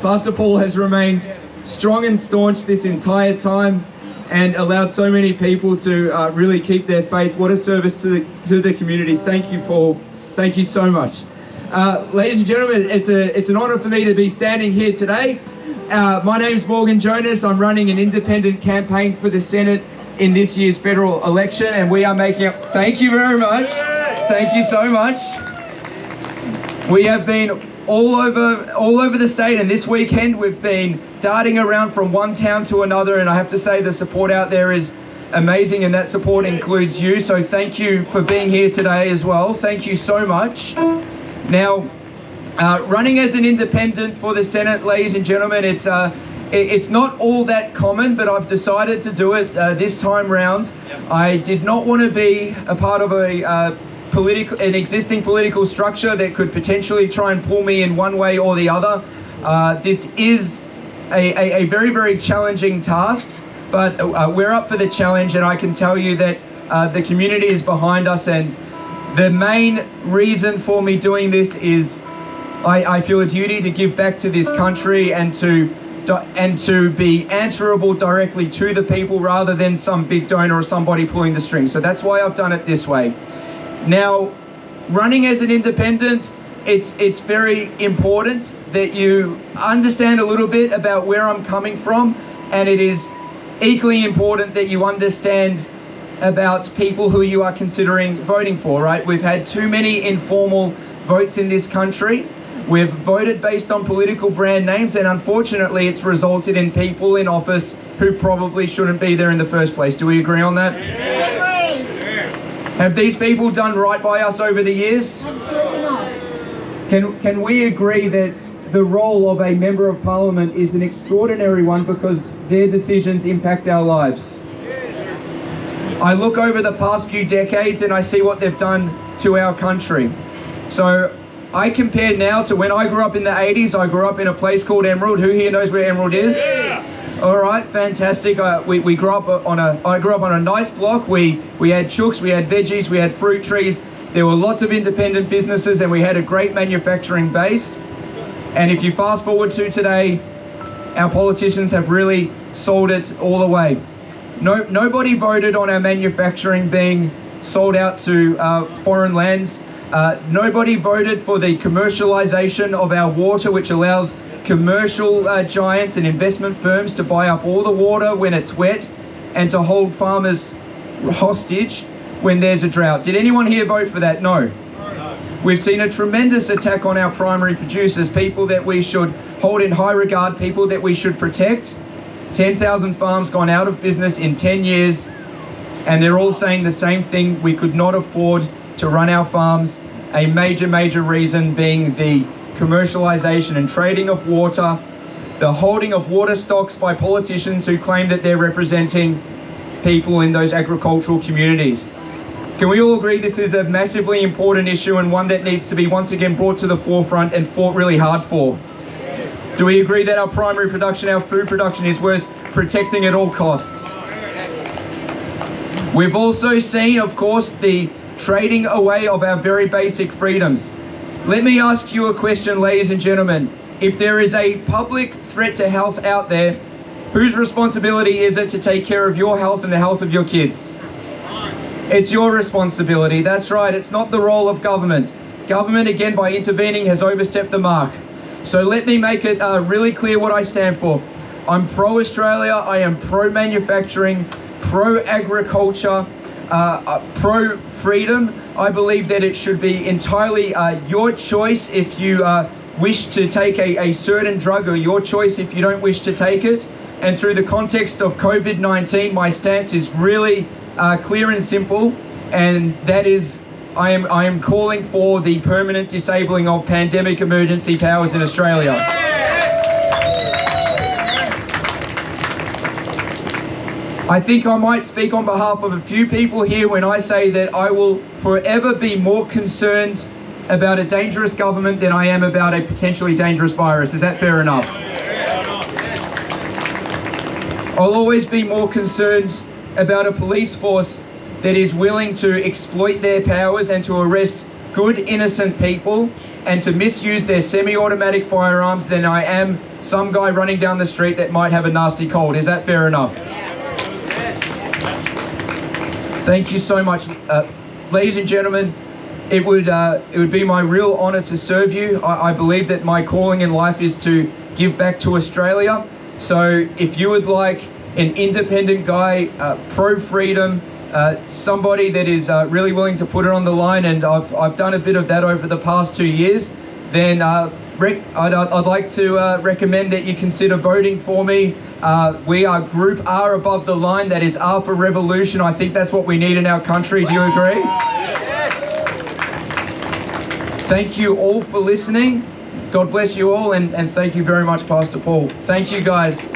Pastor Paul has remained strong and staunch this entire time and allowed so many people to really keep their faith. What a service to the community. Thank you, Paul. Thank you so much. Ladies and gentlemen, it's an honor for me to be standing here today. My name's C Jonas. I'm running an independent campaign for the Senate in this year's federal election, and we are making up. Thank you very much. Thank you so much. We have been all over the state, and this weekend we've been darting around from one town to another, and I have to say the support out there is amazing, and that support includes you, so thank you for being here today as well. Thank you so much. Now, running as an independent for the Senate, ladies and gentlemen, it's not all that common, but I've decided to do it this time round. I did not want to be a part of an existing political structure that could potentially try and pull me in one way or the other. This is a very, very challenging task, but we're up for the challenge, and I can tell you that the community is behind us, and the main reason for me doing this is I feel a duty to give back to this country and to be answerable directly to the people rather than some big donor or somebody pulling the strings. So that's why I've done it this way. Now, running as an independent, it's very important that you understand a little bit about where I'm coming from, and it is equally important that you understand about people who you are considering voting for, right? We've had too many informal votes in this country. We've voted based on political brand names, and unfortunately it's resulted in people in office who probably shouldn't be there in the first place. Do we agree on that? Have these people done right by us over the years? Absolutely not. Can we agree that the role of a member of parliament is an extraordinary one because their decisions impact our lives? I look over the past few decades and I see what they've done to our country. So I compare now to when I grew up in the 80s. I grew up in a place called Emerald. Who here knows where Emerald is? Yeah. All right, fantastic. I grew up on a nice block. We had chooks, we had veggies, we had fruit trees. There were lots of independent businesses, and we had a great manufacturing base. And if you fast forward to today, our politicians have really sold it all away. Nobody voted on our manufacturing being sold out to foreign lands. Nobody voted for the commercialization of our water, which allows commercial giants and investment firms to buy up all the water when it's wet and to hold farmers hostage when there's a drought. Did anyone here vote for that? No. We've seen a tremendous attack on our primary producers, people that we should hold in high regard, people that we should protect. 10,000 farms gone out of business in 10 years, and they're all saying the same thing: we could not afford to run our farms. A major reason being the commercialization and trading of water, the holding of water stocks by politicians who claim that they're representing people in those agricultural communities. Can we all agree this is a massively important issue and one that needs to be once again brought to the forefront and fought really hard for? Do we agree that our primary production, our food production, is worth protecting at all costs? We've also seen, of course, the trading away of our very basic freedoms. Let me ask you a question, ladies and gentlemen. If there is a public threat to health out there, whose responsibility is it to take care of your health and the health of your kids? It's your responsibility. That's right. It's not the role of government. Government, again, by intervening, has overstepped the mark. So let me make it really clear what I stand for. I'm pro-Australia. I am pro-manufacturing, pro-agriculture, pro-freedom. I believe that it should be entirely your choice if you wish to take a certain drug, or your choice if you don't wish to take it. And through the context of COVID-19, my stance is really clear and simple, and that is I am calling for the permanent disabling of pandemic emergency powers in Australia. I think I might speak on behalf of a few people here when I say that I will forever be more concerned about a dangerous government than I am about a potentially dangerous virus. Is that fair enough? I'll always be more concerned about a police force that is willing to exploit their powers and to arrest good, innocent people and to misuse their semi-automatic firearms than I am some guy running down the street that might have a nasty cold. Is that fair enough? Thank you so much. Ladies and gentlemen, it would be my real honour to serve you. I believe that my calling in life is to give back to Australia. So if you would like an independent guy, pro-freedom, somebody that is really willing to put it on the line, and I've done a bit of that over the past 2 years, then I'd like to recommend that you consider voting for me. We are Group R above the line. That is R for Revolution. I think that's what we need in our country. Do you agree? Yes. Thank you all for listening. God bless you all, and thank you very much, Pastor Paul. Thank you, guys.